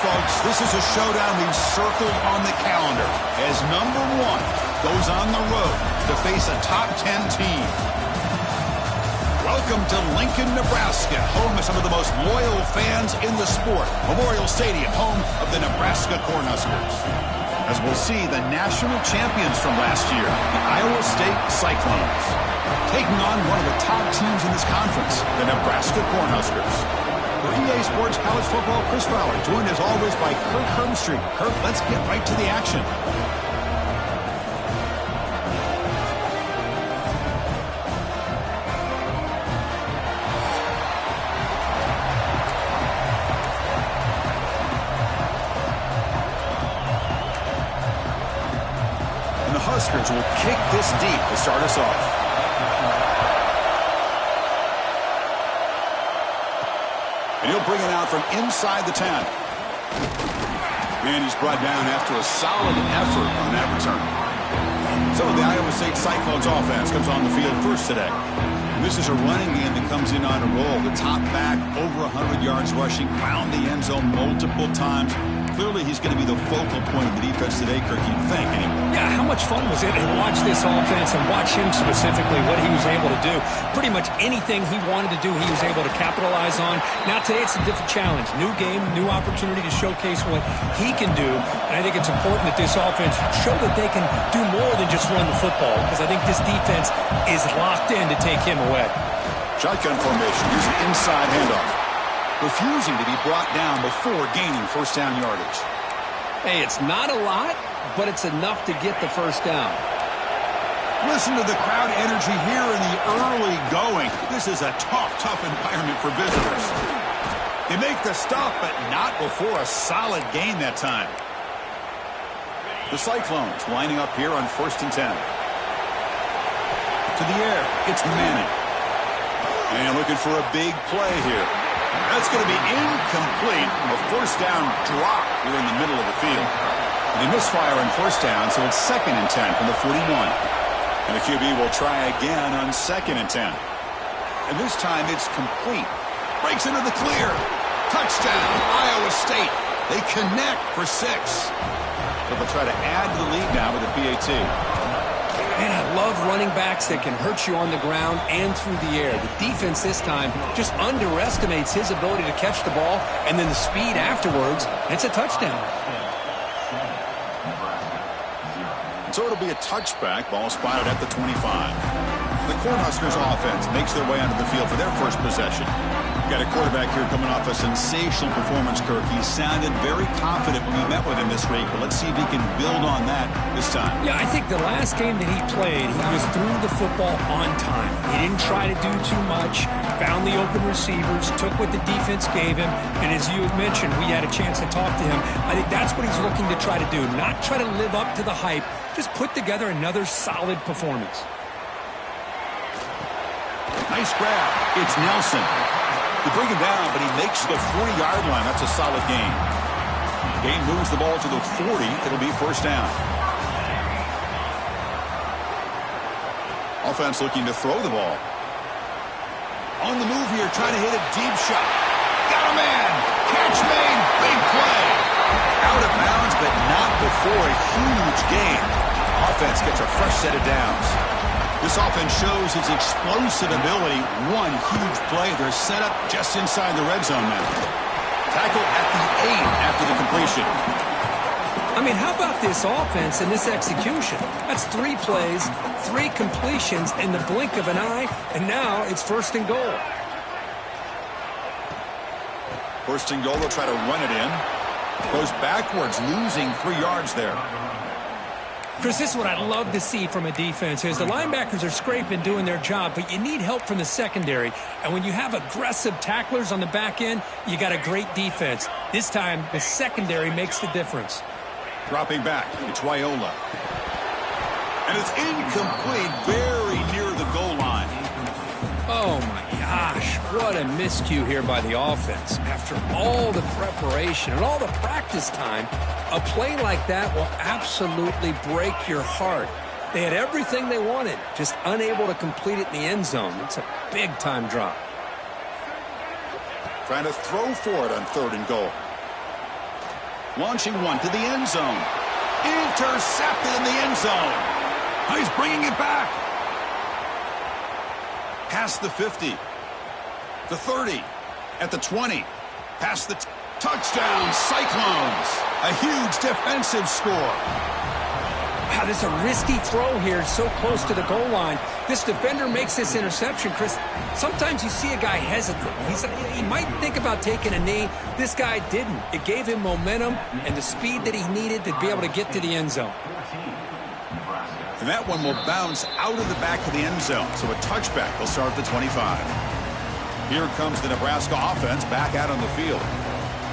folks, this is a showdown we've circled on the calendar as number 1 goes on the road to face a top 10 team. Welcome to Lincoln, Nebraska, home of some of the most loyal fans in the sport. Memorial Stadium, home of the Nebraska Cornhuskers. As we'll see, the national champions from last year, the Iowa State Cyclones, taking on one of the top teams in this conference, the Nebraska Cornhuskers. For EA Sports College Football, Chris Fowler, joined as always by Kirk Herbstreit. Kirk, let's get right to the action. And the Huskers will kick this deep to start us off. And he'll bring it out from inside the 10. And he's brought down after a solid effort on that return. So the Iowa State Cyclones offense comes on the field first today. And this is a running game that comes in on a roll. The top back, over 100 yards rushing, found the end zone multiple times. Clearly, he's going to be the focal point of the defense today, Kirk, you'd think. Anyway. Yeah, how much fun was it to watch this offense and watch him specifically, what he was able to do. Pretty much anything he wanted to do, he was able to capitalize on. Now, today, it's a different challenge. New game, new opportunity to showcase what he can do. And I think it's important that this offense show that they can do more than just run the football, because I think this defense is locked in to take him away. Shotgun formation, here's an inside handoff. Refusing to be brought down before gaining first down yardage. Hey, it's not a lot, but it's enough to get the first down. Listen to the crowd energy here in the early going. This is a tough environment for visitors. They make the stop, but not before a solid gain that time. The Cyclones lining up here on 1st and 10. To the air, it's Manning. And looking for a big play here. That's going to be incomplete. A first down drop here in the middle of the field. They misfire on first down, so it's 2nd and 10 from the 41. And the QB will try again on 2nd and 10. And this time it's complete. Breaks into the clear. Touchdown, Iowa State. They connect for 6. So they'll try to add to the lead now with a PAT. Man, I love running backs that can hurt you on the ground and through the air. The defense this time just underestimates his ability to catch the ball, and then the speed afterwards, it's a touchdown. So it'll be a touchback. Ball spotted at the 25. The Cornhuskers offense makes their way onto the field for their first possession. Got a quarterback here coming off a sensational performance, Kirk. He sounded very confident when we met with him this week, but let's see if he can build on that this time. Yeah, I think the last game that he played, he was through the football on time. He didn't try to do too much, found the open receivers, took what the defense gave him, and as you had mentioned, we had a chance to talk to him. I think that's what he's looking to try to do, not try to live up to the hype, just put together another solid performance. Nice grab. It's Nelson. They bring him down, but he makes the 40-yard line. That's a solid gain. Game moves the ball to the 40. It'll be first down. Offense looking to throw the ball. On the move here, trying to hit a deep shot. Got a man. Catch made. Big play. Out of bounds, but not before a huge gain. Offense gets a fresh set of downs. This offense shows its explosive ability. One huge play. They're set up just inside the red zone now. Tackle at the 8 after the completion. I mean, how about this offense and this execution? That's 3 plays, 3 completions in the blink of an eye, and now it's 1st and goal. 1st and goal, they'll try to run it in. Goes backwards, losing 3 yards there. Chris, this is what I'd love to see from a defense is the linebackers are scraping, doing their job, but you need help from the secondary. And when you have aggressive tacklers on the back end, you got a great defense. This time, the secondary makes the difference. Dropping back, it's Raiola. And it's incomplete, very near the goal line. Oh, my gosh. What a miscue here by the offense. After all the preparation and all the practice time, a play like that will absolutely break your heart. They had everything they wanted, just unable to complete it in the end zone. It's a big-time drop. Trying to throw for it on 3rd and goal. Launching one to the end zone. Intercepted in the end zone. Oh, he's bringing it back. Past the 50. The 30. At the 20. Past the touchdown. Cyclones. A huge defensive score. Wow, this is a risky throw here, so close to the goal line. This defender makes this interception, Chris. Sometimes you see a guy hesitate. He might think about taking a knee. This guy didn't. It gave him momentum and the speed that he needed to be able to get to the end zone. And that one will bounce out of the back of the end zone. So a touchback will start at the 25. Here comes the Nebraska offense back out on the field.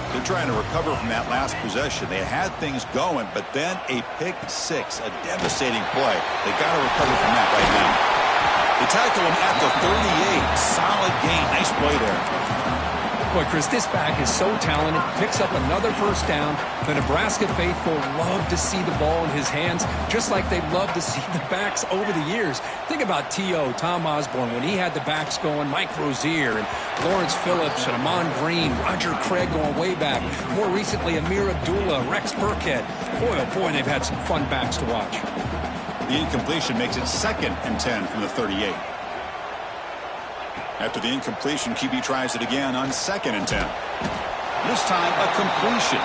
They're trying to recover from that last possession. They had things going, but then a pick six, a devastating play. They got to recover from that right now. They tackle him at the 38. Solid gain. Nice play there. Boy, Chris, this back is so talented. Picks up another first down. The Nebraska faithful love to see the ball in his hands, just like they love to see the backs over the years. Think about T.O., Tom Osborne, when he had the backs going, Mike Rozier and Lawrence Phillips and Amon Green, Roger Craig going way back. More recently, Amir Abdullah, Rex Burkhead. Boy, oh boy, they've had some fun backs to watch. The incompletion makes it 2nd and 10 from the 38. After the incompletion, QB tries it again on 2nd and 10. This time, a completion.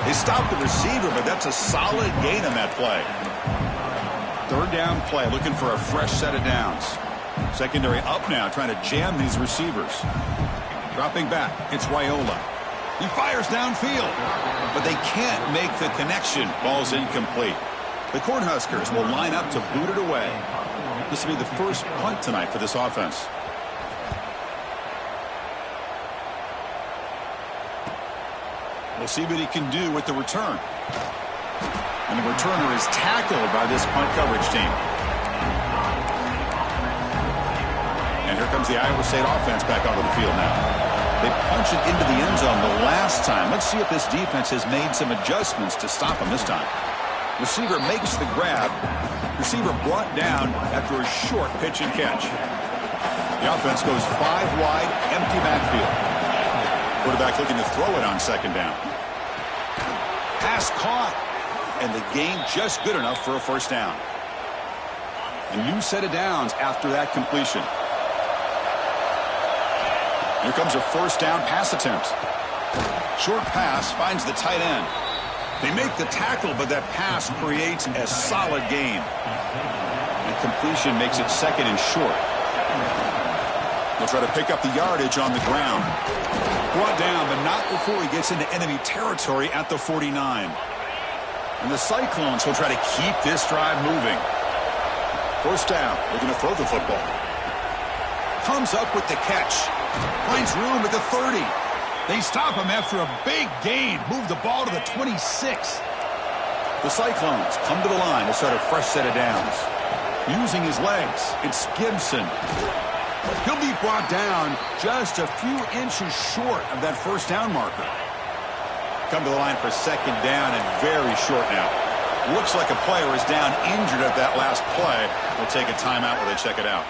They stopped the receiver, but that's a solid gain on that play. 3rd down play, looking for a fresh set of downs. Secondary up now, trying to jam these receivers. Dropping back, it's Raiola. He fires downfield, but they can't make the connection. Ball's incomplete. The Cornhuskers will line up to boot it away. This will be the first punt tonight for this offense. We'll see what he can do with the return. And the returner is tackled by this punt coverage team. And here comes the Iowa State offense back onto the field now. They punch it into the end zone the last time. Let's see if this defense has made some adjustments to stop him this time. Receiver makes the grab. Receiver brought down after a short pitch and catch. The offense goes 5 wide, empty backfield. Quarterback looking to throw it on 2nd down. Pass caught. And the gain just good enough for a first down. A new set of downs after that completion. Here comes a first down pass attempt. Short pass finds the tight end. They make the tackle, but that pass creates a solid gain. And completion makes it 2nd and short. They'll try to pick up the yardage on the ground. Brought down, but not before he gets into enemy territory at the 49. And the Cyclones will try to keep this drive moving. First down, looking to throw the football. Comes up with the catch. Finds room at the 30. They stop him after a big gain. Move the ball to the 26. The Cyclones come to the line to start a fresh set of downs. Using his legs, it's Gibson. He'll be brought down just a few inches short of that first down marker. Come to the line for 2nd down and very short now. Looks like a player is down injured at that last play. We'll take a timeout while they check it out.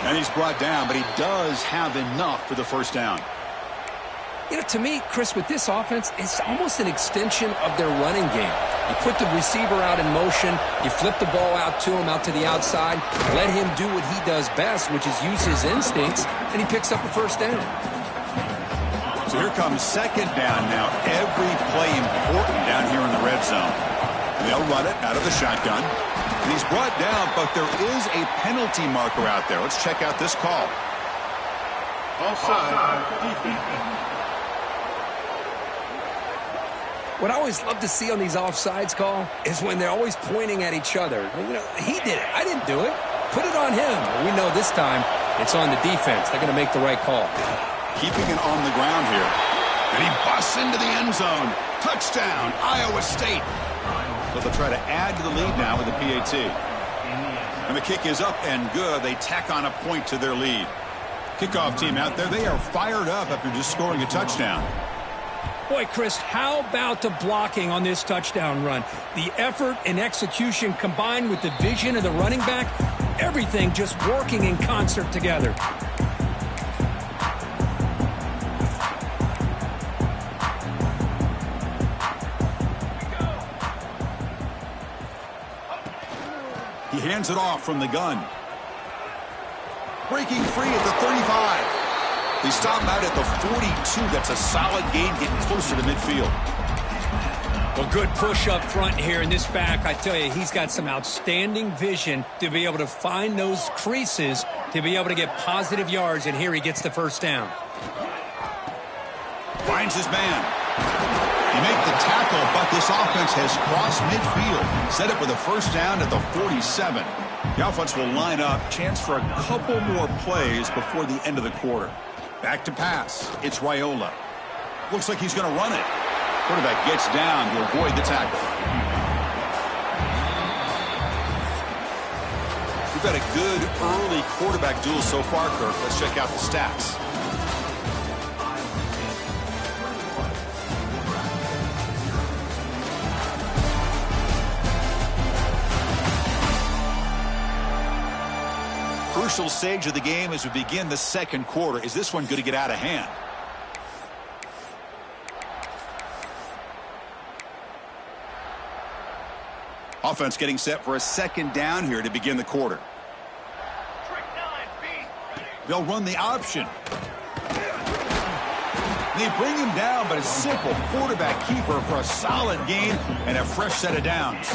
And he's brought down, but he does have enough for the first down. You know, to me, Chris, with this offense, it's almost an extension of their running game. You put the receiver out in motion, you flip the ball out to him, out to the outside, let him do what he does best, which is use his instincts, and he picks up a first down. So here comes 2nd down now. Every play important down here in the red zone. And they'll run it out of the shotgun. And he's brought down, but there is a penalty marker out there. Let's check out this call. Offside. Defense. What I always love to see on these offsides call is when they're always pointing at each other. You know, he did it. I didn't do it. Put it on him. We know this time it's on the defense. They're going to make the right call. Keeping it on the ground here. And he busts into the end zone. Touchdown, Iowa State. So they'll try to add to the lead now with the PAT. And the kick is up and good. They tack on a point to their lead. Kickoff team out there, they are fired up after just scoring a touchdown. Boy, Chris, how about the blocking on this touchdown run? The effort and execution combined with the vision of the running back, everything just working in concert together. He hands it off from the gun. Breaking free at the 35. They stop him out at the 42. That's a solid gain, getting closer to midfield. Well, good push up front here in this back. I tell you, he's got some outstanding vision to be able to find those creases, to be able to get positive yards, and here he gets the first down. Finds his man. He make the tackle, but this offense has crossed midfield. Set up with a first down at the 47. The offense will line up. Chance for a couple more plays before the end of the quarter. Back to pass. It's Raiola. Looks like he's going to run it. Quarterback gets down to avoid the tackle. We've had a good early quarterback duel so far, Kirk. Let's check out the stats. Crucial stage of the game as we begin the second quarter. Is this one going to get out of hand? Offense getting set for a second down here to begin the quarter. They'll run the option. They bring him down, but a simple quarterback keeper for a solid gain and a fresh set of downs.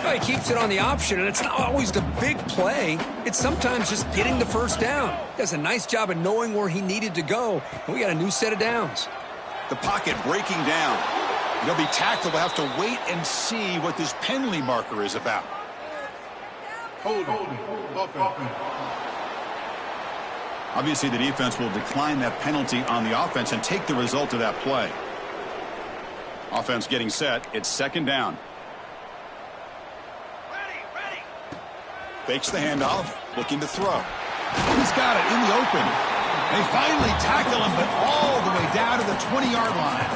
Well, he keeps it on the option, and it's not always the big play. It's sometimes just getting the first down. Does a nice job of knowing where he needed to go. And we got a new set of downs. The pocket breaking down. He'll be tackled. We'll have to wait and see what this penalty marker is about. Obviously, the defense will decline that penalty on the offense and take the result of that play. Offense getting set. It's second down. Fakes the handoff, looking to throw. He's got it in the open. They finally tackle him, but all the way down to the 20-yard line.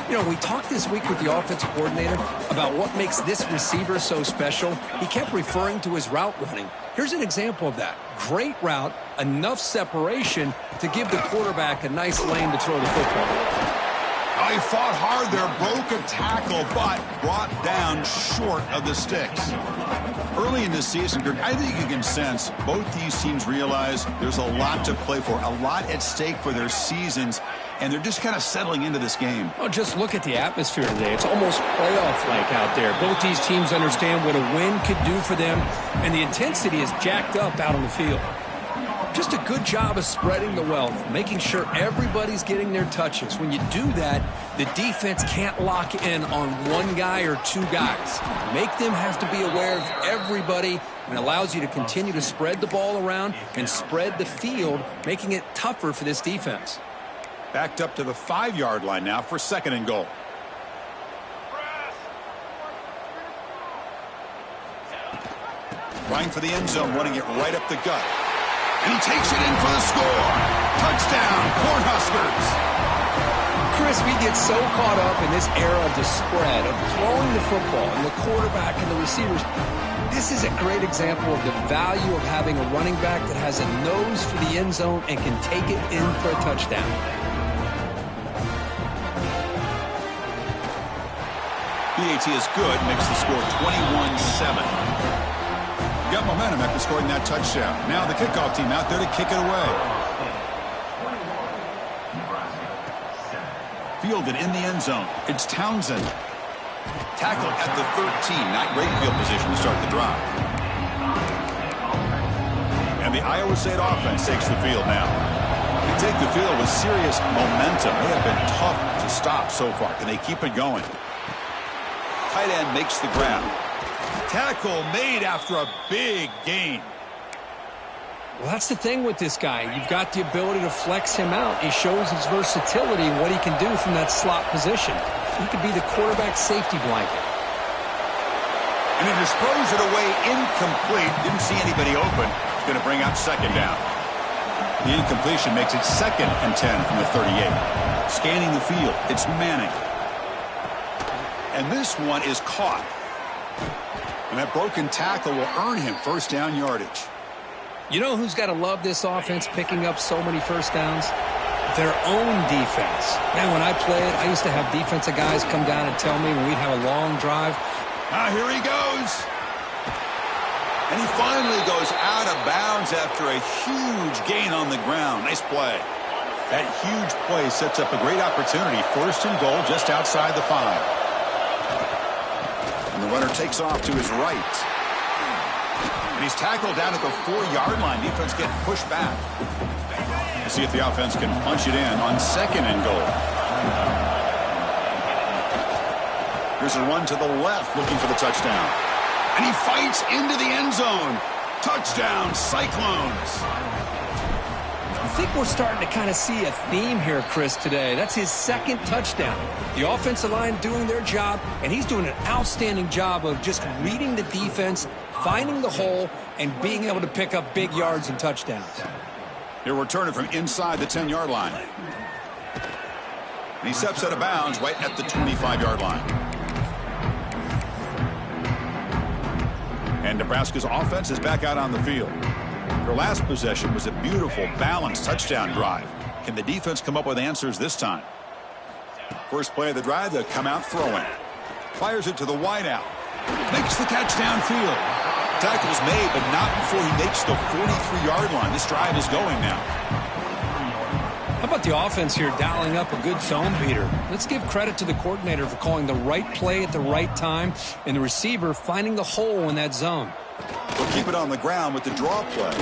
You know, we talked this week with the offensive coordinator about what makes this receiver so special. He kept referring to his route running. Here's an example of that. Great route, enough separation to give the quarterback a nice lane to throw the football. He fought hard there, broke a tackle, but brought down short of the sticks. Early in this season, Greg, I think you can sense both these teams realize there's a lot to play for, a lot at stake for their seasons, and they're just kind of settling into this game. Well, just look at the atmosphere today. It's almost playoff-like out there. Both these teams understand what a win could do for them, and the intensity is jacked up out on the field. Just a good job of spreading the wealth, making sure everybody's getting their touches. When you do that, the defense can't lock in on one guy or two guys. Make them have to be aware of everybody, and allows you to continue to spread the ball around and spread the field, making it tougher for this defense. Backed up to the 5-yard line now for second and goal. Trying for the end zone, running it right up the gut. And he takes it in for the score. Touchdown, Cornhuskers. Chris, we get so caught up in this era of the spread, of throwing the football and the quarterback and the receivers. This is a great example of the value of having a running back that has a nose for the end zone and can take it in for a touchdown. PAT is good, makes the score 21-7. Got momentum after scoring that touchdown. Now the kickoff team out there to kick it away. Fielded in the end zone. It's Townsend. Tackle at the 13. Not great field position to start the drive. And the Iowa State offense takes the field now. They take the field with serious momentum. They have been tough to stop so far. Can they keep it going? Tight end makes the grab. Tackle made after a big gain. Well, that's the thing with this guy. You've got the ability to flex him out. He shows his versatility and what he can do from that slot position. He could be the quarterback safety blanket. And he just throws it away incomplete. Didn't see anybody open. It's going to bring up second down. The incompletion makes it 2nd and 10 from the 38. Scanning the field. It's Manning. And this one is caught. And that broken tackle will earn him first down yardage. You know who's got to love this offense picking up so many first downs? Their own defense. Man, when I played, I used to have defensive guys come down and tell me when we'd have a long drive, Here he goes. And he finally goes out of bounds after a huge gain on the ground. Nice play. That huge play sets up a great opportunity. 1st and goal just outside the 5. And the runner takes off to his right. And he's tackled down at the 4-yard line. Defense getting pushed back. Let's see if the offense can punch it in on 2nd and goal. Here's a run to the left looking for the touchdown. And he fights into the end zone. Touchdown, Cyclones. I think we're starting to kind of see a theme here, Chris, today. That's his 2nd touchdown. The offensive line doing their job, and he's doing an outstanding job of just reading the defense, finding the hole, and being able to pick up big yards and touchdowns. He'll return it from inside the 10-yard line. And he steps out of bounds right at the 25-yard line. And Nebraska's offense is back out on the field. Their last possession was a beautiful, balanced touchdown drive. Can the defense come up with answers this time? First play of the drive, they'll come out throwing. Fires it to the wideout. Makes the catch downfield. Tackle's made, but not before he makes the 43-yard line. This drive is going now. How about the offense here dialing up a good zone beater? Let's give credit to the coordinator for calling the right play at the right time and the receiver finding the hole in that zone. We'll keep it on the ground with the draw play.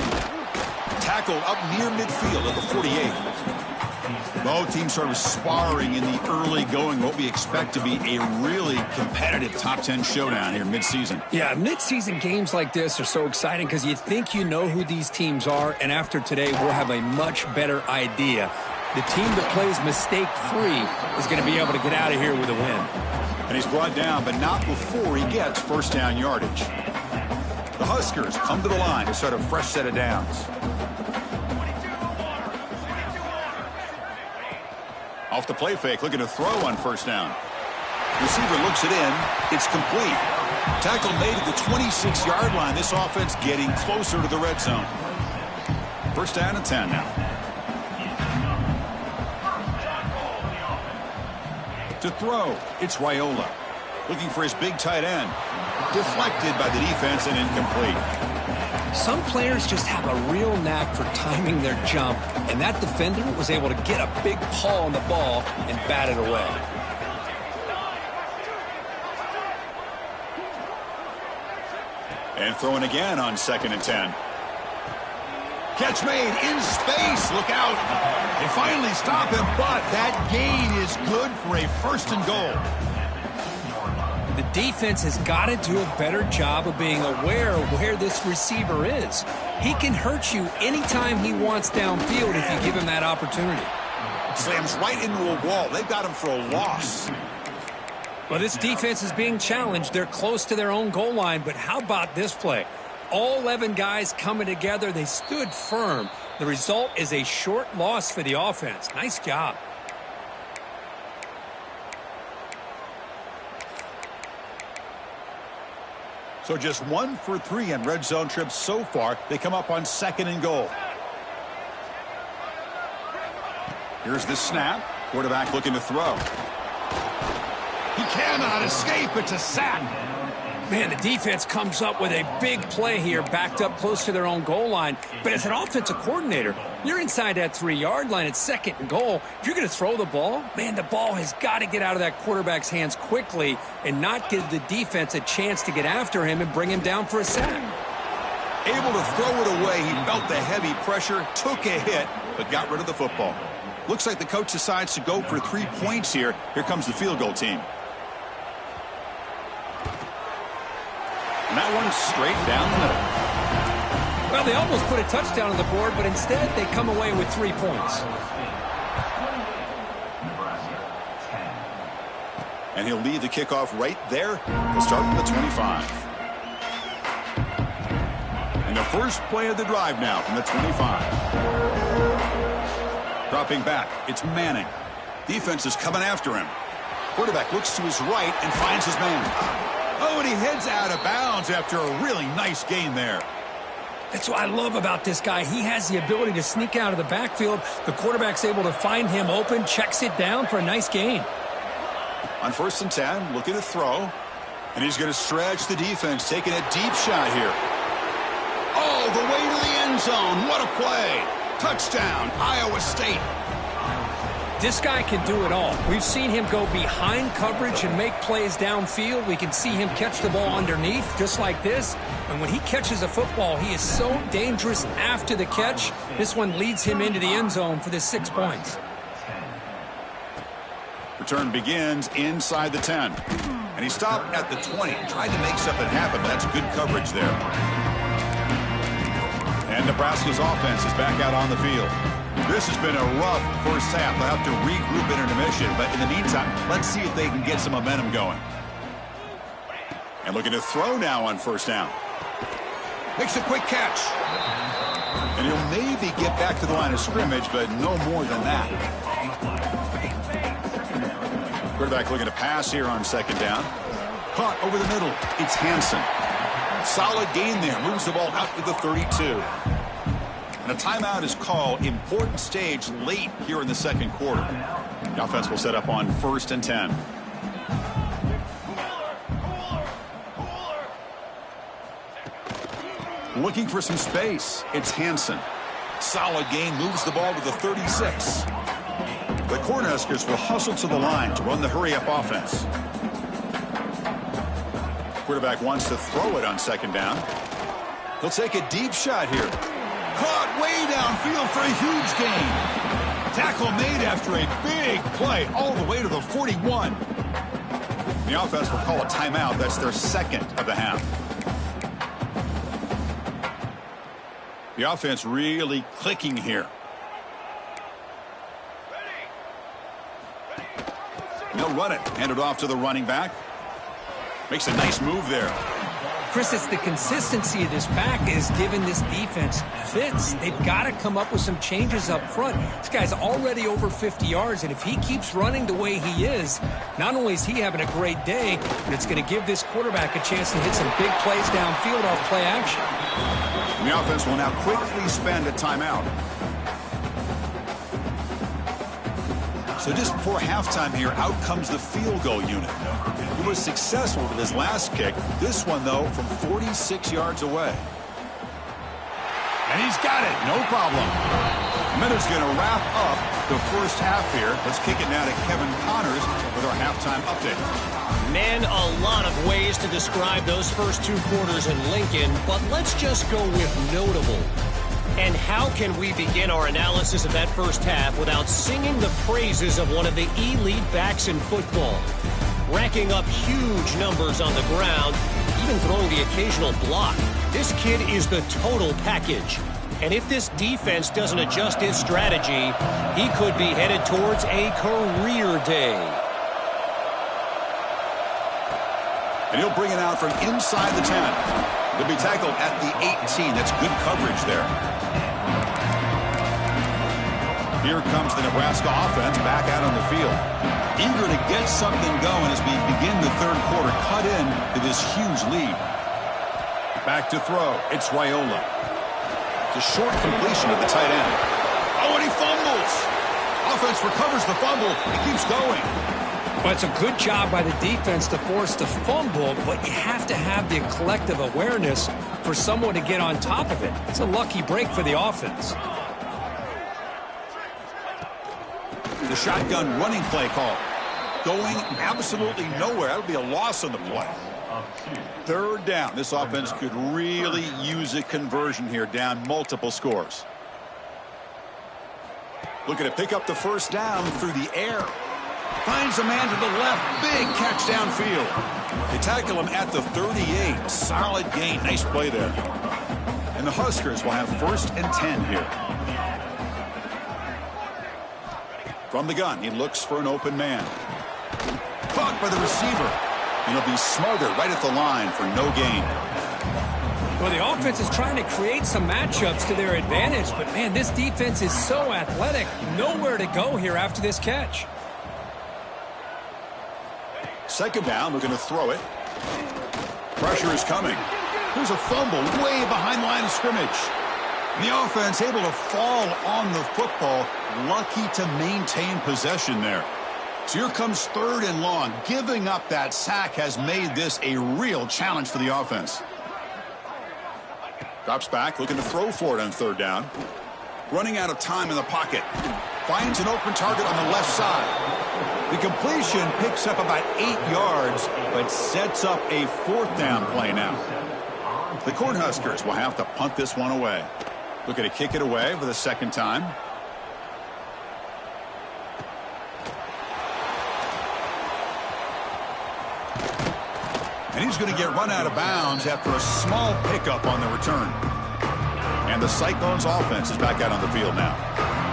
Tackle up near midfield at the 48. Both teams sort of sparring in the early going, what we expect to be a really competitive top 10 showdown here midseason. Yeah, midseason games like this are so exciting because you think you know who these teams are, and after today we'll have a much better idea. The team that plays mistake-free is going to be able to get out of here with a win. And he's brought down, but not before he gets 1st down yardage. The Huskers come to the line to start a fresh set of downs. Off the play fake, looking to throw on 1st down. Receiver looks it in. It's complete. Tackle made at the 26-yard line. This offense getting closer to the red zone. 1st down and 10 now. To throw, it's Raiola. Looking for his big tight end. Deflected by the defense and incomplete. Some players just have a real knack for timing their jump, and that defender was able to get a big paw on the ball and bat it away. And throwing again on 2nd and 10. Catch made in space. Look out. They finally stop him, but that gain is good for a 1st and goal. The defense has got to do a better job of being aware of where this receiver is. He can hurt you anytime he wants downfield if you give him that opportunity. Slams right into a wall. They've got him for a loss. Well, this defense is being challenged. They're close to their own goal line, but how about this play? All 11 guys coming together. They stood firm. The result is a short loss for the offense. Nice job. So just 1 for 3 on red zone trips so far. They come up on 2nd and goal. Here's the snap. Quarterback looking to throw. He cannot escape. It's a sack. Man, the defense comes up with a big play here, backed up close to their own goal line. But as an offensive coordinator, you're inside that 3-yard line at 2nd and goal. If you're going to throw the ball, man, the ball has got to get out of that quarterback's hands quickly and not give the defense a chance to get after him and bring him down for a sack. Able to throw it away. He felt the heavy pressure, took a hit, but got rid of the football. Looks like the coach decides to go for 3 points here. Here comes the field goal team. And that one's straight down the middle. Well, they almost put a touchdown on the board, but instead they come away with 3 points. And he'll lead the kickoff right there. He'll start from the 25. And the first play of the drive now from the 25. Dropping back, it's Manning. Defense is coming after him. Quarterback looks to his right and finds his man. Oh, and he heads out of bounds after a really nice gain there. That's what I love about this guy. He has the ability to sneak out of the backfield. The quarterback's able to find him open, checks it down for a nice gain. On 1st and 10, looking to throw. And he's going to stretch the defense, taking a deep shot here. Oh, the way to the end zone. What a play. Touchdown, Iowa State. This guy can do it all. We've seen him go behind coverage and make plays downfield. We can see him catch the ball underneath just like this. And when he catches a football, he is so dangerous after the catch. This one leads him into the end zone for the 6 points. Return begins inside the 10. And he stopped at the 20. Tried to make something happen, but that's good coverage there. And Nebraska's offense is back out on the field. This has been a rough first half. They'll have to regroup in intermission, but in the meantime, let's see if they can get some momentum going. And looking to throw now on first down. Makes a quick catch. And he'll maybe get back to the line of scrimmage, but no more than that. Quarterback looking to pass here on second down. Caught over the middle. It's Hansen. Solid gain there. Moves the ball out to the 32. And a timeout is called. Important stage late here in the second quarter. The offense will set up on 1st and 10. Looking for some space. It's Hansen. Solid gain. Moves the ball to the 36. The Cornhuskers will hustle to the line to run the hurry-up offense. Quarterback wants to throw it on second down. He'll take a deep shot here. Caught way downfield for a huge gain. Tackle made after a big play all the way to the 41. The offense will call a timeout. That's their second of the half. The offense really clicking here. And they'll run it. Hand it off to the running back. Makes a nice move there. Chris, it's the consistency of this back is giving this defense fits. They've got to come up with some changes up front. This guy's already over 50 yards, and if he keeps running the way he is, not only is he having a great day, but it's going to give this quarterback a chance to hit some big plays downfield off play action. And the offense will now quickly spend a timeout. So just before halftime here, out comes the field goal unit. He was successful with his last kick. This one, though, from 46 yards away. And he's got it. No problem. Minutes going to wrap up the first half here. Let's kick it now to Kevin Connors with our halftime update. Man, a lot of ways to describe those first 2 quarters in Lincoln, but let's just go with notable. And how can we begin our analysis of that first half without singing the praises of one of the elite backs in football? Racking up huge numbers on the ground, even throwing the occasional block. This kid is the total package. And if this defense doesn't adjust its strategy, he could be headed towards a career day. And he'll bring it out from inside the 10. He'll be tackled at the 18. That's good coverage there. Here comes the Nebraska offense back out on the field. Eager to get something going as we begin the third quarter. Cut in to this huge lead. Back to throw. It's Raiola. It's a short completion to the tight end. Oh, and he fumbles. Offense recovers the fumble. He keeps going. Well, it's a good job by the defense to force the fumble, but you have to have the collective awareness for someone to get on top of it. It's a lucky break for the offense. The shotgun running play call. Going absolutely nowhere. That'll be a loss on the play. Third down. This offense could really use a conversion here, down multiple scores. Looking to pick up the first down through the air. Finds a man to the left. Big catch downfield. They tackle him at the 38. Solid gain. Nice play there. And the Huskers will have 1st and 10 here. From the gun, he looks for an open man. Caught by the receiver. And he'll be smothered right at the line for no gain. Well, the offense is trying to create some matchups to their advantage, but, man, this defense is so athletic. Nowhere to go here after this catch. Second down, looking to throw it. Pressure is coming. There's a fumble way behind the line of scrimmage. And the offense able to fall on the football. Lucky to maintain possession there. So here comes 3rd and long. Giving up that sack has made this a real challenge for the offense. Drops back, looking to throw for it on 3rd down. Running out of time in the pocket. Finds an open target on the left side. The completion picks up about 8 yards, but sets up a 4th down play now. The Cornhuskers will have to punt this one away. Looking to kick it away for the 2nd time. And he's going to get run out of bounds after a small pickup on the return. And the Cyclones offense is back out on the field now.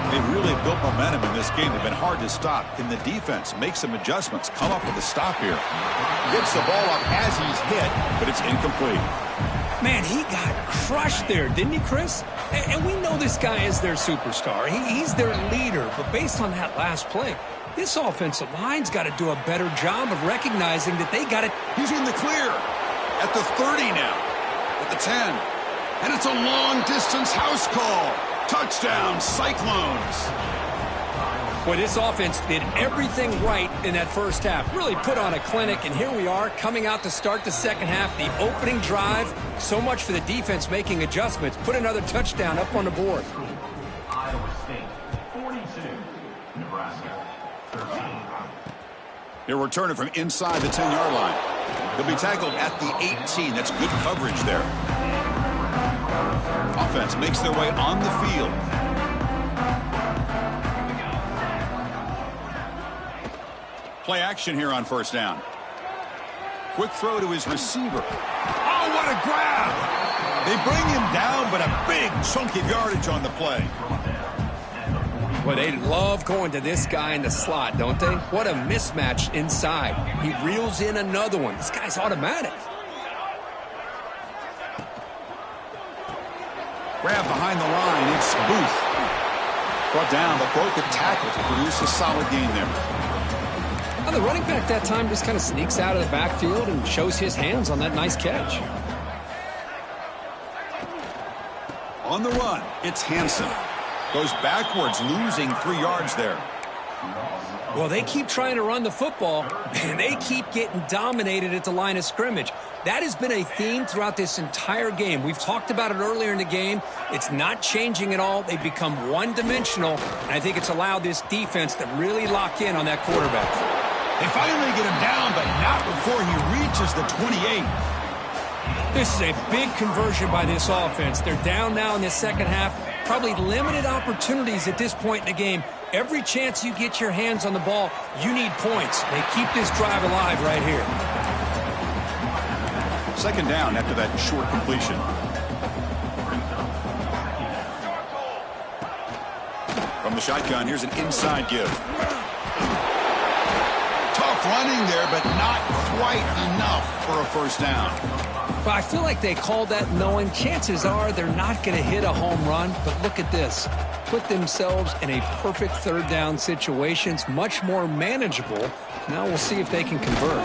They've really built momentum in this game. They've been hard to stop. Can the defense make some adjustments, come up with a stop here? Gets the ball up as he's hit, but it's incomplete. Man, he got crushed there, didn't he, Chris? And we know this guy is their superstar. He's their leader. But based on that last play, this offensive line's got to do a better job of recognizing that they got it. He's in the clear at the 30 now, at the 10. And it's a long-distance house call. Touchdown, Cyclones. Boy, this offense did everything right in that first half. Really put on a clinic, and here we are coming out to start the second half. The opening drive, so much for the defense making adjustments. Put another touchdown up on the board. Iowa State, 42. Nebraska, 13. He'll return it from inside the 10-yard line. He'll be tackled at the 18. That's good coverage there. Offense makes their way on the field. Play action here on 1st down. Quick throw to his receiver. Oh, what a grab! They bring him down, but a big chunk of yardage on the play. Well, they love going to this guy in the slot, don't they? What a mismatch inside. He reels in another one. This guy's automatic. Grab behind the line. It's Booth. Brought down, but broke a tackle to produce a solid gain there. Well, the running back that time just kind of sneaks out of the backfield and shows his hands on that nice catch. On the run, it's Hansen. Goes backwards, losing 3 yards there. Well, they keep trying to run the football, and they keep getting dominated at the line of scrimmage. That has been a theme throughout this entire game. We've talked about it earlier in the game. It's not changing at all. They've become one-dimensional, and I think it's allowed this defense to really lock in on that quarterback. They finally get him down, but not before he reaches the 28. This is a big conversion by this offense. They're down now in the second half. Probably limited opportunities at this point in the game. Every chance you get your hands on the ball, you need points. They keep this drive alive right here. 2nd down after that short completion. From the shotgun, here's an inside give. Tough running there, but not quite enough for a 1st down. But I feel like they called that knowing chances are they're not going to hit a home run. But look at this. Put themselves in a perfect 3rd down situation. It's much more manageable. Now we'll see if they can convert.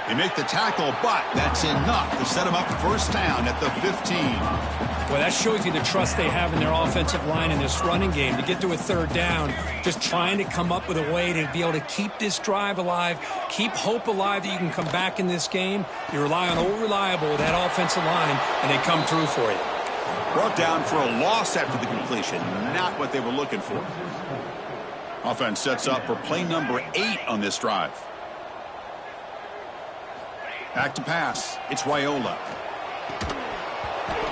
They make the tackle, but that's enough to set them up 1st down at the 15. Well, that shows you the trust they have in their offensive line in this running game to get to a 3rd down, just trying to come up with a way to be able to keep this drive alive, keep hope alive that you can come back in this game. You rely on Old Reliable with that offensive line, and they come through for you. Brought down for a loss after the completion. Not what they were looking for. Offense sets up for play number 8 on this drive. Back to pass. It's Raiola.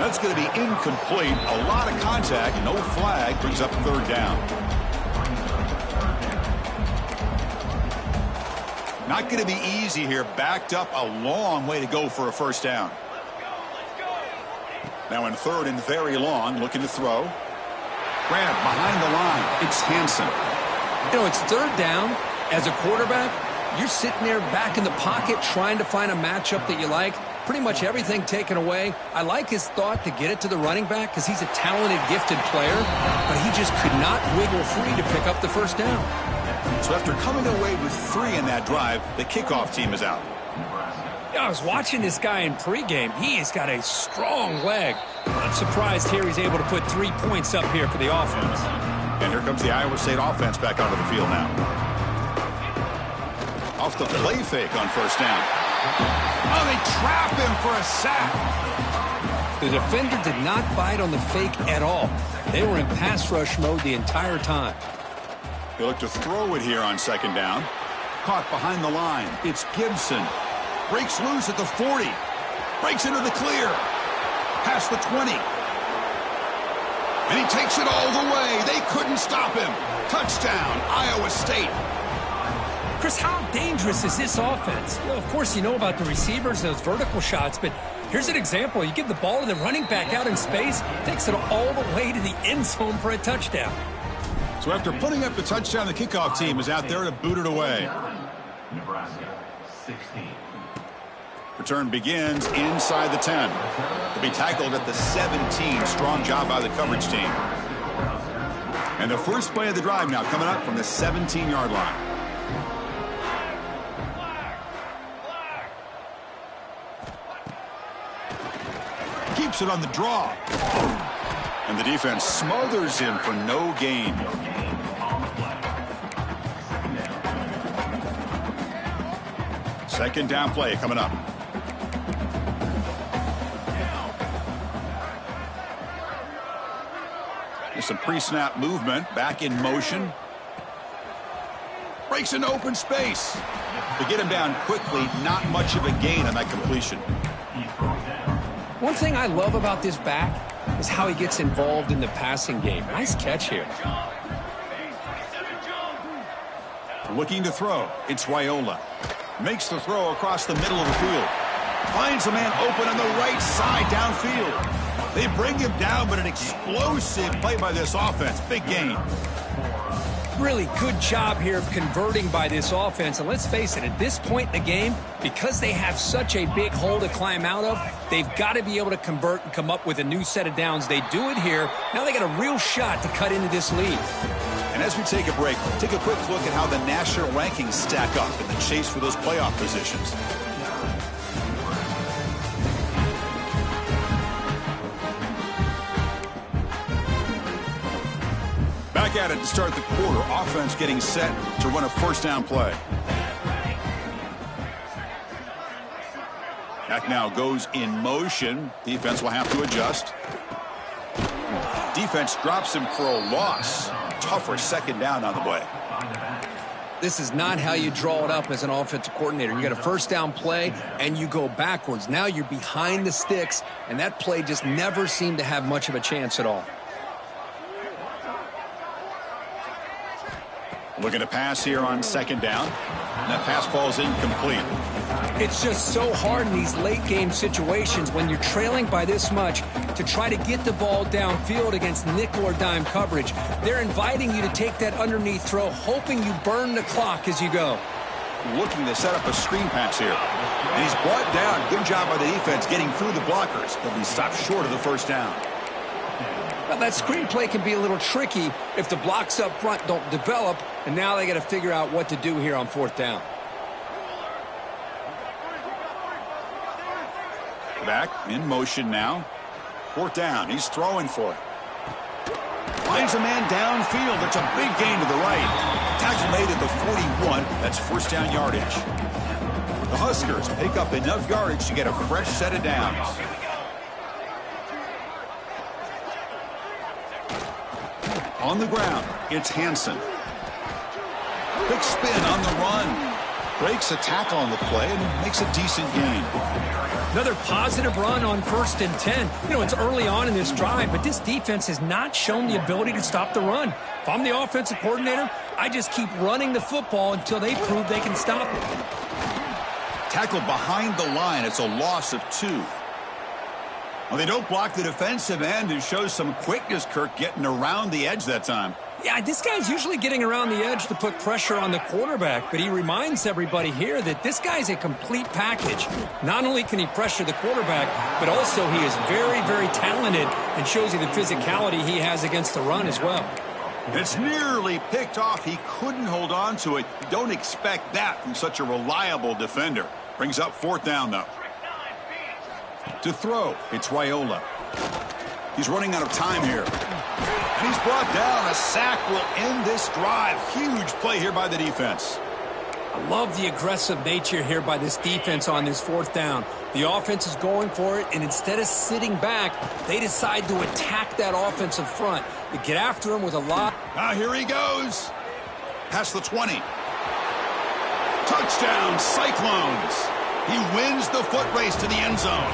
That's going to be incomplete. A lot of contact. No flag. Brings up 3rd down. Not going to be easy here. Backed up a long way to go for a 1st down. Now in 3rd and very long. Looking to throw. Grab behind the line. It's Hansen. You know, it's 3rd down. As a quarterback, you're sitting there back in the pocket trying to find a matchup that you like. Pretty much everything taken away. I like his thought to get it to the running back because he's a talented, gifted player, but he just could not wiggle free to pick up the 1st down. So after coming away with 3 in that drive, the kickoff team is out. Yeah, I was watching this guy in pregame. He has got a strong leg. I'm surprised here he's able to put 3 points up here for the offense. And here comes the Iowa State offense back onto the field now. Off the play fake on first down. Oh, they trap him for a sack. The defender did not bite on the fake at all. They were in pass rush mode the entire time. They look to throw it here on second down. Caught behind the line. It's Gibson. Breaks loose at the 40. Breaks into the clear. Past the 20. And he takes it all the way. They couldn't stop him. Touchdown, Iowa State. Chris, how dangerous is this offense? Well, of course, you know about the receivers, those vertical shots, but here's an example. You give the ball to the running back out in space, takes it all the way to the end zone for a touchdown. So after putting up the touchdown, the kickoff team is out there to boot it away. Nebraska, 16. Return begins inside the 10. They'll be tackled at the 17. Strong job by the coverage team. And the first play of the drive now coming up from the 17-yard line. Keeps it on the draw. And the defense smothers him for no gain. Second down play coming up. There's some pre-snap movement. Back in motion. Breaks into open space. To get him down quickly, not much of a gain on that completion. One thing I love about this back is how he gets involved in the passing game. Nice catch here. Looking to throw. It's Raiola. Makes the throw across the middle of the field. Finds a man open on the right side downfield. They bring him down, but an explosive play by this offense. Big gain. Really good job here of converting by this offense. And let's face it, at this point in the game, because they have such a big hole to climb out of, they've got to be able to convert and come up with a new set of downs. They do it here. Now they got a real shot to cut into this lead. And as we take a break, take a quick look at how the national rankings stack up in the chase for those playoff positions. Back at it to start the quarter. Offense getting set to run a first down play. Back now goes in motion. Defense will have to adjust. Defense drops him for a loss. Tougher second down on the way. This is not how you draw it up as an offensive coordinator. You got a first down play, and you go backwards. Now you're behind the sticks, and that play just never seemed to have much of a chance at all. Looking to pass here on second down. And that pass falls incomplete. It's just so hard in these late game situations when you're trailing by this much to try to get the ball downfield against nickel or dime coverage. They're inviting you to take that underneath throw, hoping you burn the clock as you go. Looking to set up a screen pass here. And he's brought down. Good job by the defense getting through the blockers. He'll be stopped short of the first down. Now, that screen play can be a little tricky if the blocks up front don't develop, and now they got to figure out what to do here on fourth down. Back in motion now. Fourth down. He's throwing for it. Finds a man downfield. That's a big gain to the right. Tackle made at the 41. That's first down yardage. The Huskers pick up enough yardage to get a fresh set of downs. On the ground, it's Hansen. Quick spin on the run. Breaks a tackle on the play and makes a decent gain. Another positive run on 1st and 10. You know, it's early on in this drive, but this defense has not shown the ability to stop the run. If I'm the offensive coordinator, I just keep running the football until they prove they can stop it. Tackled behind the line. It's a loss of 2. Well, they don't block the defensive end, who shows some quickness, Kirk, getting around the edge that time. Yeah, this guy's usually getting around the edge to put pressure on the quarterback, but he reminds everybody here that this guy's a complete package. Not only can he pressure the quarterback, but also he is very, very talented and shows you the physicality he has against the run as well. It's nearly picked off. He couldn't hold on to it. You don't expect that from such a reliable defender. Brings up fourth down, though. To throw, it's Raiola. He's running out of time here. And he's brought down. A sack will end this drive. Huge play here by the defense. I love the aggressive nature here by this defense on this fourth down. The offense is going for it, and instead of sitting back, they decide to attack that offensive front. They get after him with a lot. Here he goes. Past the 20. Touchdown, Cyclones. He wins the foot race to the end zone.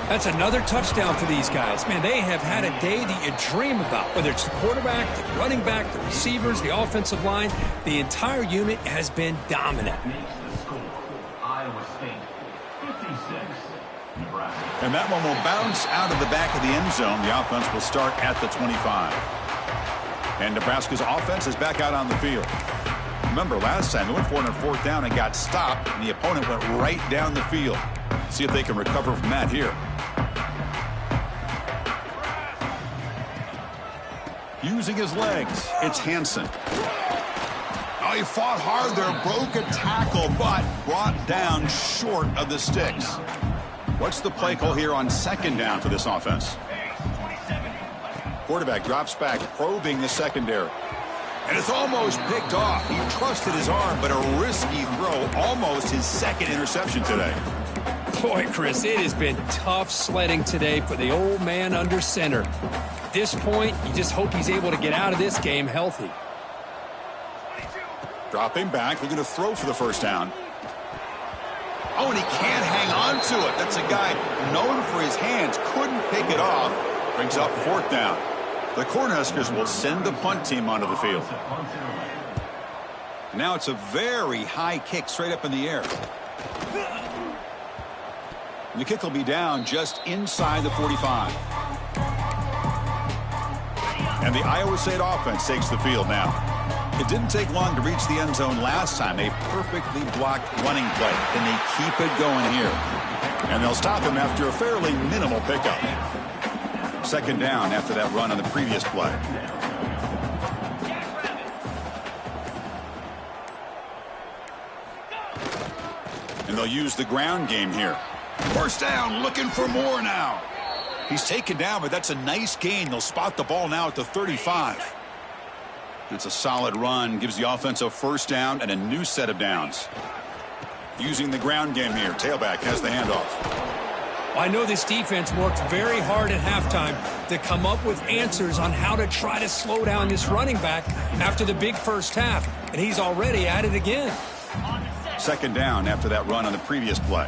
That's another touchdown for these guys. Man, they have had a day that you dream about, whether it's the quarterback, the running back, the receivers, the offensive line. The entire unit has been dominant. Iowa State, 56, Nebraska. And that one will bounce out of the back of the end zone. The offense will start at the 25. And Nebraska's offense is back out on the field. Remember, last time they went for it on fourth down and got stopped, and the opponent went right down the field. See if they can recover from that here. Using his legs, it's Hansen. Oh, he fought hard there, broke a tackle, but brought down short of the sticks. What's the play call here on second down for this offense? Quarterback drops back, probing the secondary. And it's almost picked off. He trusted his arm, but a risky throw, almost his second interception today. Boy, Chris, it has been tough sledding today for the old man under center. At this point, you just hope he's able to get out of this game healthy. Dropping back, looking to throw for the first down. Oh, and he can't hang on to it. That's a guy known for his hands. Couldn't pick it off. Brings up fourth down. The Cornhuskers will send the punt team onto the field. Now it's a very high kick straight up in the air. And the kick will be down just inside the 45. And the Iowa State offense takes the field now. It didn't take long to reach the end zone last time. A perfectly blocked running play. And they keep it going here. And they'll stop him after a fairly minimal pickup. Second down after that run on the previous play. And they'll use the ground game here. First down, looking for more now. He's taken down, but that's a nice gain. They'll spot the ball now at the 35. It's a solid run, gives the offense a first down and a new set of downs. Using the ground game here. Tailback has the handoff. I know this defense worked very hard at halftime to come up with answers on how to try to slow down this running back after the big first half, and he's already at it again. Second down after that run on the previous play.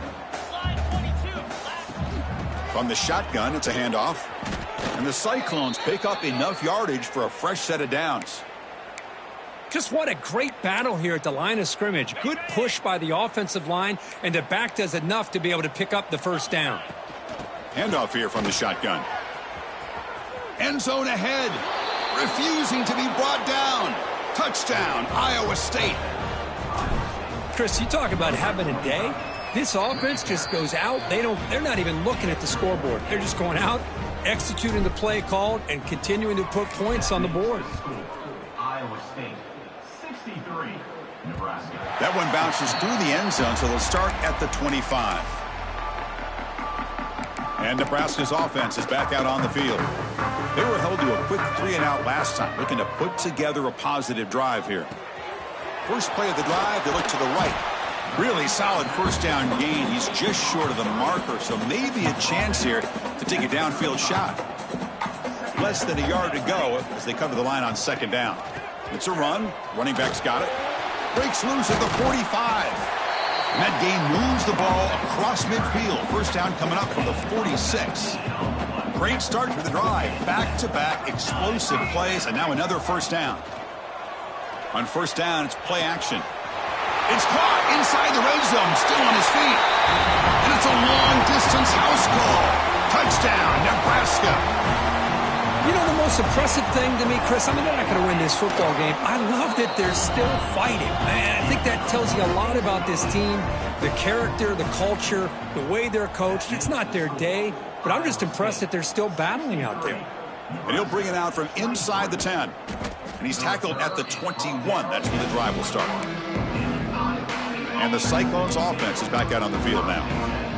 From the shotgun, it's a handoff. And the Cyclones pick up enough yardage for a fresh set of downs. Just what a great battle here at the line of scrimmage. Good push by the offensive line, and the back does enough to be able to pick up the first down. Handoff here from the shotgun. End zone ahead. Refusing to be brought down. Touchdown, Iowa State. Chris, you talk about having a day. This offense just goes out. They're not even looking at the scoreboard. They're just going out, executing the play called, and continuing to put points on the board. Iowa State, 63, Nebraska. That one bounces through the end zone, so they'll start at the 25. And Nebraska's offense is back out on the field. They were held to a quick 3-and-out last time, looking to put together a positive drive here. First play of the drive, they look to the right. Really solid first down gain. He's just short of the marker, so maybe a chance here to take a downfield shot. Less than a yard to go as they come to the line on second down. It's a run. Running back's got it. Breaks loose at the 45. And that gain moves the ball across midfield. First down coming up from the 46. Great start to the drive. Back-to-back explosive plays, and now another first down. On first down, it's play action. It's caught inside the red zone, still on his feet. And it's a long-distance house call. Touchdown, Nebraska. You know, the most impressive thing to me, Chris, I mean, they're not going to win this football game. I love that they're still fighting. Man, I think that tells you a lot about this team, the character, the culture, the way they're coached. It's not their day, but I'm just impressed that they're still battling out there. And he'll bring it out from inside the 10. And he's tackled at the 21. That's where the drive will start. And the Cyclones offense is back out on the field now.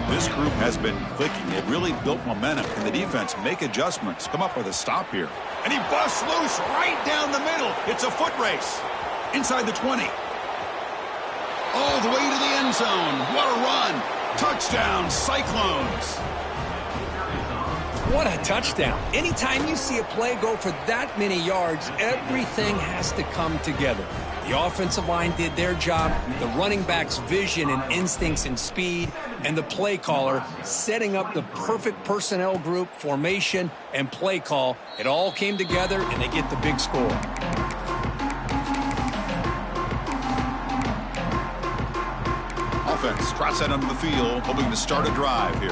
This group has been clicking. They've really built momentum. Can the defense make adjustments? Come up with a stop here. And he busts loose right down the middle. It's a foot race. Inside the 20. All the way to the end zone. What a run. Touchdown, Cyclones. What a touchdown. Anytime you see a play go for that many yards, everything has to come together. The offensive line did their job, the running back's vision and instincts and speed, and the play caller setting up the perfect personnel group, formation, and play call. It all came together, and they get the big score. Offense trots out onto the field, hoping to start a drive here.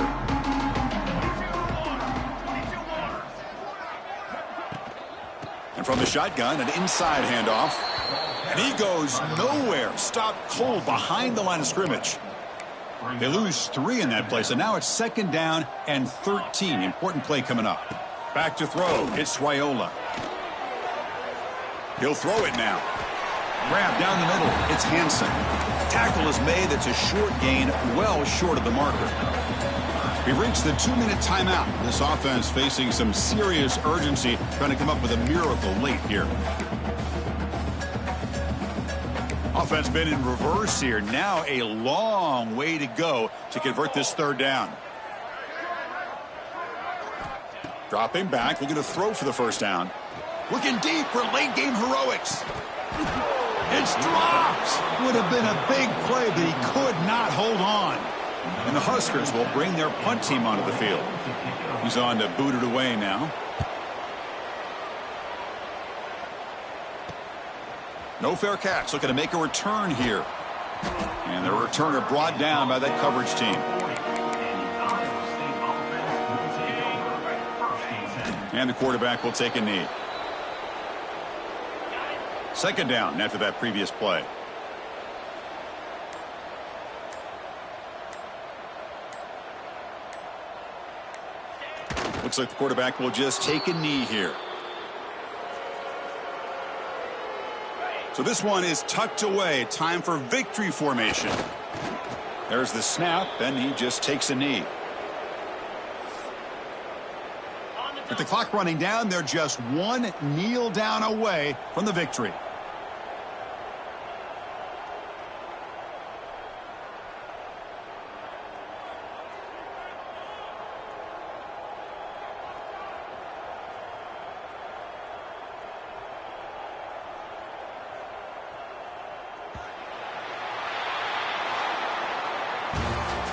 And from the shotgun, an inside handoff. And he goes nowhere. Stopped cold behind the line of scrimmage. They lose 3 in that play, so now it's 2nd down and 13. Important play coming up. Back to throw. It's Swiola. He'll throw it now. Grab down the middle. It's Hansen. Tackle is made. That's a short gain, well short of the marker. We've reached the 2-minute timeout. This offense facing some serious urgency, trying to come up with a miracle late here. Offense been in reverse here. Now a long way to go to convert this 3rd down. Dropping back, looking to throw for the 1st down. Looking deep for late game heroics. It's dropped. Would have been a big play, but he could not hold on. And the Huskers will bring their punt team onto the field. He's on to boot it away now. No fair catch, looking to make a return here. And the returner brought down by that coverage team. And the quarterback will take a knee. 2nd down after that previous play. Looks like the quarterback will just take a knee here. So this one is tucked away. Time for victory formation. There's the snap, and he just takes a knee. With the clock running down, they're just 1 kneel down away from the victory.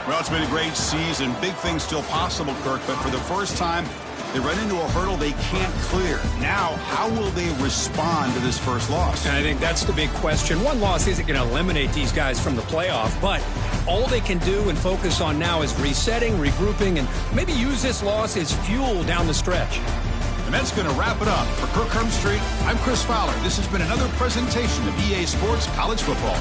Well, it's been a great season. Big things still possible, Kirk, but for the first time, they run into a hurdle they can't clear. Now, how will they respond to this first loss? And I think that's the big question. One loss isn't going to eliminate these guys from the playoff, but all they can do and focus on now is resetting, regrouping, and maybe use this loss as fuel down the stretch. And that's going to wrap it up. For Kirk Street, I'm Chris Fowler. This has been another presentation of EA Sports College Football.